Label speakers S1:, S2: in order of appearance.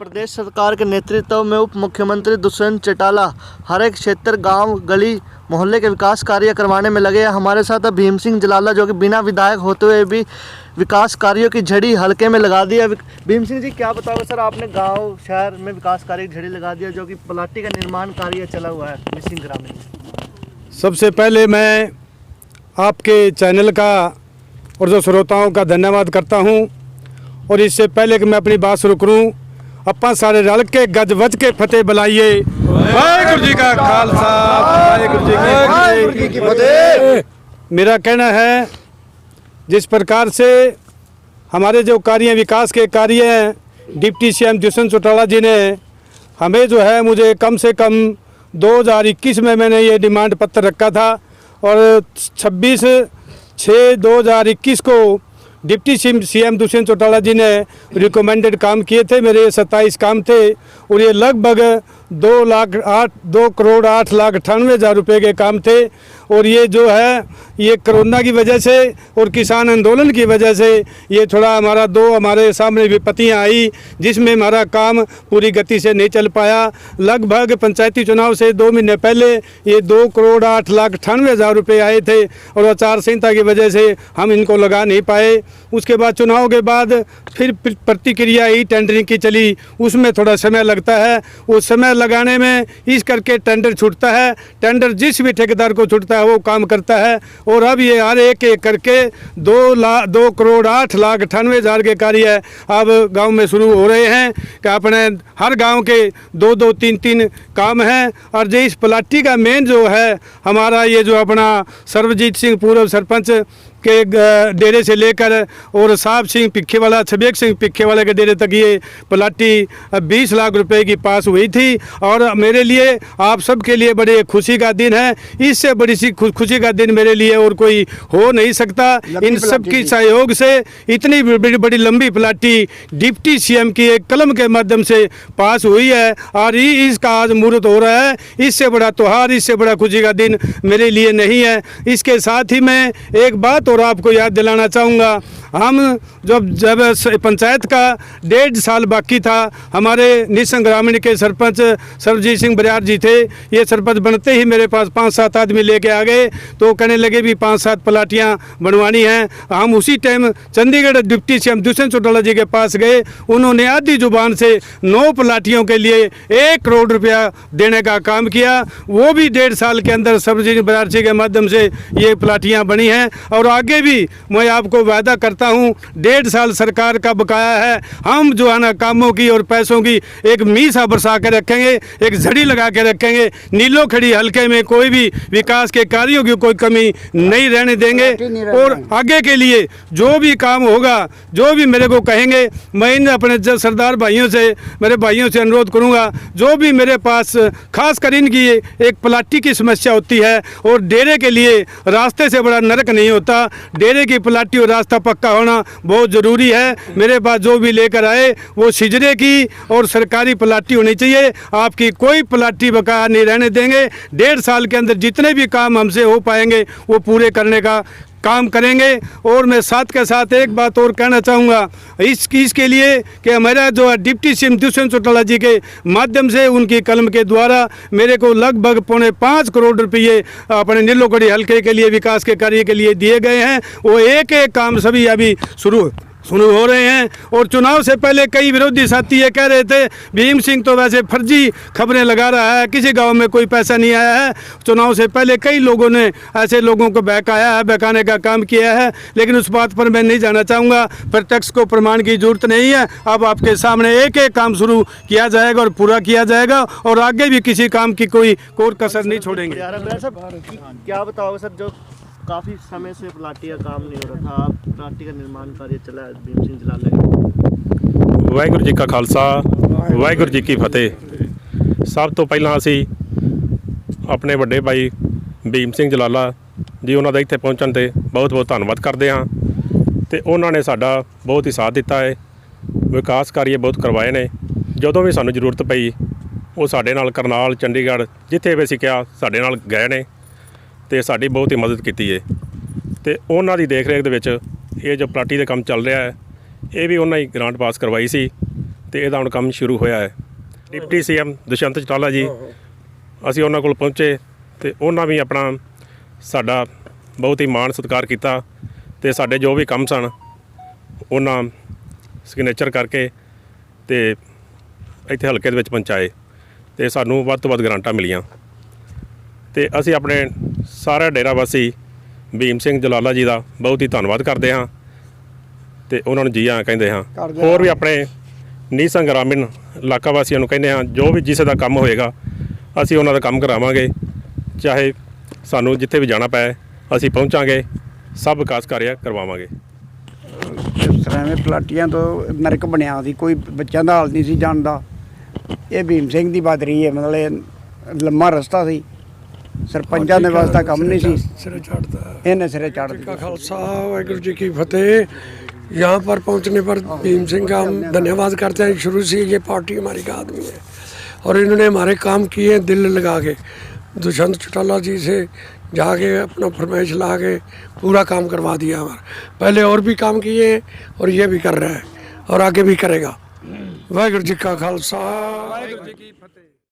S1: प्रदेश सरकार के नेतृत्व में उप मुख्यमंत्री दुष्यंत चौटाला हर एक क्षेत्र, गांव, गली, मोहल्ले के विकास कार्य करवाने में लगे हैं। हमारे साथ अब भीम सिंह जलाला, जो कि बिना विधायक होते हुए भी विकास कार्यों की झड़ी हल्के में लगा दी है। भीम सिंह जी, क्या बताओगे सर, आपने गांव शहर में विकास कार्य की झड़ी लगा दिया, जो कि पलाटी का निर्माण कार्य चला हुआ है मिसिंग ग्रामीण।
S2: सबसे पहले मैं आपके चैनल का और जो श्रोताओं का धन्यवाद करता हूं। और इससे पहले कि मैं अपनी बात शुरू करूं, अपा सारे रल के गज वज के फतेह बुलाइए। वाहिगुरू जी का खालसा, वाहिगुरू जी की फतेह। मेरा कहना है, जिस प्रकार से हमारे जो कार्य विकास के कार्य हैं, डिप्टी सीएम दुष्यंत चौटाला जी ने हमें जो है, मुझे कम से कम 2021 में मैंने ये डिमांड पत्र रखा था और 26/6/2021 को डिप्टी सीएम दुष्यंत चौटाला जी ने रिकमेंडेड काम किए थे। मेरे 27 काम थे और ये लगभग 2,08,98,000 रुपये के काम थे। और ये जो है, ये कोरोना की वजह से और किसान आंदोलन की वजह से ये थोड़ा हमारे सामने विपत्तियाँ आई, जिसमें हमारा काम पूरी गति से नहीं चल पाया। लगभग पंचायती चुनाव से 2 महीने पहले ये 2,08,98,000 रुपये आए थे और आचार संहिता की वजह से हम इनको लगा नहीं पाए। उसके बाद चुनाव के बाद फिर प्रतिक्रिया ही टेंडरिंग की चली, उसमें थोड़ा समय लगता है। वो समय लगाने में इस करके टेंडर छूटता है। टेंडर जिस भी ठेकेदार को छूटता है वो काम करता है। और अब ये हर एक करके 2,08,98,000 के कार्य अब गांव में शुरू हो रहे हैं कि अपने हर गांव के 2-2, 3-3 काम हैं। और जो इस पलाटी का मेन जो है हमारा, ये जो अपना सर्वजीत सिंह पूर्व सरपंच के डेरे से लेकर और साहब सिंह पिखेवाला, छबेक सिंह पिखेवाला के डेरे तक ये पलाटी 20 लाख रुपए की पास हुई थी। और मेरे लिए, आप सबके लिए बड़े खुशी का दिन है। इससे बड़ी सी खुशी का दिन मेरे लिए और कोई हो नहीं सकता। इन सब की सहयोग से इतनी बड़ी लंबी पलाटी डिप्टी सीएम की एक कलम के माध्यम से पास हुई है और इसका आज मुहूर्त हो रहा है। इससे बड़ा त्यौहार, इससे बड़ा खुशी का दिन मेरे लिए नहीं है। इसके साथ ही मैं एक बात और आपको याद दिलाना चाहूँगा, हम जब पंचायत का 1.5 साल बाकी था, हमारे निसंग ग्रामीण के सरपंच सर्वजीत सिंह बरियार जी थे। ये सरपंच बनते ही मेरे पास 5-7 आदमी लेके आ गए, तो कहने लगे भी 5-7 पलाटियाँ बनवानी हैं। हम उसी time Chandigarh deputy CM Dushyant Chautala ji के पास गए। उन्होंने आधी जुबान से 9 पलाटियों के लिए 1 करोड़ रुपया देने का काम किया। वो भी 1.5 साल के अंदर सर्वजीत बरियार जी के माध्यम से ये पलाटियाँ बनी हैं। और आगे भी मैं आपको वादा करता हूं, 1.5 साल सरकार का बकाया है। हम जो है ना, कामों की और पैसों की एक मीसा बरसा के रखेंगे, एक झड़ी लगा के रखेंगे। नीलो खड़ी हल्के में कोई भी विकास के कार्यों की कोई कमी नहीं रहने देंगे। और आगे के लिए जो भी काम होगा, जो भी मेरे को कहेंगे, मैं इन अपने सरदार भाइयों से, मेरे भाइयों से अनुरोध करूंगा, जो भी मेरे पास खासकर इनकी एक पलाटी की समस्या होती है और डेरे के लिए रास्ते से बड़ा नरक नहीं होता, डेरे की पलाटी और रास्ता पक्का होना बहुत ज़रूरी है। मेरे पास जो भी लेकर आए वो सिजरे की और सरकारी पलाटी होनी चाहिए। आपकी कोई पलाटी बकाया नहीं रहने देंगे। 1.5 साल के अंदर जितने भी काम हमसे हो पाएंगे वो पूरे करने का काम करेंगे। और मैं साथ के साथ एक बात और कहना चाहूँगा इसके लिए कि हमारा जो है डिप्टी सीएम दुष्यंत चौटाला जी के माध्यम से, उनकी कलम के द्वारा मेरे को लगभग 5.25 करोड़ रुपये अपने नीलोकड़ी हल्के के लिए विकास के कार्य के लिए दिए गए हैं। वो एक काम सभी अभी शुरू हो रहे हैं। और चुनाव से पहले कई विरोधी साथी ये कह रहे थे, भीम सिंह तो वैसे फर्जी खबरें लगा रहा है, किसी गांव में कोई पैसा नहीं आया है। चुनाव से पहले कई लोगों ने ऐसे लोगों को बहकाने का काम किया है, लेकिन उस बात पर मैं नहीं जाना चाहूँगा। प्रत्यक्ष को प्रमाण की जरूरत नहीं है। अब आपके सामने एक काम शुरू किया जाएगा और पूरा किया जाएगा और आगे भी किसी काम की कोई कसर नहीं छोड़ेंगे।
S1: क्या बताओगे सर, जो काफ़ी समय से पलाटी का काम नहीं हो रहा था, पलाटी का निर्माण कार्य चला है भीम सिंह जलाला।
S3: वाहिगुरू जी का खालसा, वाहिगुरू जी की फतेह। सब तो पहला ਅਸੀਂ ਆਪਣੇ ਵੱਡੇ ਭਾਈ ਭੀਮ ਸਿੰਘ ਜਲਾਲਾ ਜੀ, ਉਹਨਾਂ ਦਾ ਇੱਥੇ ਪਹੁੰਚਣ ਤੇ ਬਹੁਤ ਧੰਨਵਾਦ ਕਰਦੇ ਹਾਂ। ਤੇ ਉਹਨਾਂ ਨੇ ਸਾਡਾ ਬਹੁਤ ਹੀ ਸਾਥ ਦਿੱਤਾ ਹੈ, ਵਿਕਾਸ ਕਾਰਜ ਬਹੁਤ ਕਰਵਾਏ ਨੇ। ਜਦੋਂ ਵੀ ਸਾਨੂੰ ਜ਼ਰੂਰਤ ਪਈ ਉਹ ਸਾਡੇ ਨਾਲ ਕਰਨਾਲ, ਚੰਡੀਗੜ੍ਹ, ਜਿੱਥੇ ਵੀ ਅਸੀਂ ਕਿਹਾ ਸਾਡੇ ਨਾਲ ਗਏ ਨੇ ਤੇ ਸਾਡੀ ਬਹੁਤ ਹੀ ਮਦਦ ਕੀਤੀ ਹੈ। ਤੇ ਉਹਨਾਂ ਦੀ ਦੇਖ ਰੇਖ ਦੇ ਵਿੱਚ ਇਹ ਜੋ ਪਲਾਟੀ ਦਾ ਕੰਮ ਚੱਲ ਰਿਹਾ ਹੈ, ਇਹ ਵੀ ਉਹਨਾਂ ਹੀ ਗ੍ਰਾਂਟ ਪਾਸ ਕਰਵਾਈ ਸੀ ਤੇ ਇਹਦਾ ਹੁਣ ਕੰਮ ਸ਼ੁਰੂ ਹੋਇਆ ਹੈ। ਡਿਪਟੀ ਸੀਐਮ ਦੁਸ਼ਯੰਤ ਚੌਟਾਲਾ ਜੀ, ਅਸੀਂ ਉਹਨਾਂ ਕੋਲ ਪਹੁੰਚੇ ਤੇ ਉਹਨਾਂ ਵੀ ਆਪਣਾ ਸਾਡਾ ਬਹੁਤ ਹੀ ਮਾਣ ਸਤਿਕਾਰ ਕੀਤਾ ਤੇ ਸਾਡੇ ਜੋ ਵੀ ਕੰਮ ਸਨ ਉਹਨਾਂ ਸਿਗਨੇਚਰ ਕਰਕੇ ਤੇ ਇੱਥੇ ਹਲਕੇ ਦੇ ਵਿੱਚ ਪਹੁੰਚਾਏ ਤੇ ਸਾਨੂੰ ਵੱਧ ਤੋਂ ਵੱਧ ਗ੍ਰਾਂਟਾਂ ਮਿਲੀਆਂ ਤੇ ਅਸੀਂ ਆਪਣੇ ਸਾਰੇ ਡੇਰਾ ਵਾਸੀ ਭੀਮ ਸਿੰਘ ਜਲਾਲਾ ਜੀ ਦਾ ਬਹੁਤ ਹੀ ਧੰਨਵਾਦ ਕਰਦੇ ਹਾਂ ਤੇ ਉਹਨਾਂ ਨੂੰ ਜੀ ਆਇਆਂ ਕਹਿੰਦੇ ਹਾਂ। ਹੋਰ ਵੀ ਆਪਣੇ ਨੀਸੰਗ ਗ੍ਰਾਮੀਣ ਇਲਾਕਾ ਵਾਸੀਆਂ ਨੂੰ ਕਹਿੰਦੇ ਹਾਂ, ਜੋ ਵੀ ਜਿਸੇ ਦਾ ਕੰਮ ਹੋਏਗਾ ਅਸੀਂ ਉਹਨਾਂ ਦਾ ਕੰਮ ਕਰਾਵਾਂਗੇ, ਚਾਹੇ ਸਾਨੂੰ ਜਿੱਥੇ ਵੀ ਜਾਣਾ ਪਏ ਅਸੀਂ ਪਹੁੰਚਾਂਗੇ, ਸਭ ਵਿਕਾਸ ਕਾਰਜ ਕਰਵਾਵਾਂਗੇ।
S4: ਇਸ ਤਰ੍ਹਾਂ ਐਵੇਂ ਪਲਾਟੀਆਂ ਤੋਂ ਨਰਕ ਬਣਿਆ ਸੀ, ਕੋਈ ਬੱਚਿਆਂ ਦਾ ਹਾਲ ਨਹੀਂ ਸੀ ਜਾਣਦਾ। ਇਹ ਭੀਮ ਸਿੰਘ ਦੀ ਬਹਾਦਰੀ ਹੈ, ਮਤਲਬ ਇਹ ਲੰਮਾ ਰਸਤਾ ਸੀ, ਸਰਪੰਚਾਂ ਦੇ ਵਾਸਤੇ ਕੰਮ नहीं सी,
S5: सिरे चढ़ता
S4: इन्हें सिरे चढ़
S5: का खालसा वाहिगुरू जी की फतेह। यहाँ पर पहुँचने पर भीम सिंह का हम धन्यवाद करते हैं। शुरू से ये पार्टी हमारी का आदमी है और इन्होंने हमारे काम किए दिल लगा के। दुष्यंत चौटाला जी से जाके अपना फरमाइश ला के पूरा काम करवा दिया हमारा। पहले और भी काम किए और ये भी कर रहा है और आगे भी करेगा। वाहिगुरू जी का खालसा वाहिगुरू जी की फतेह।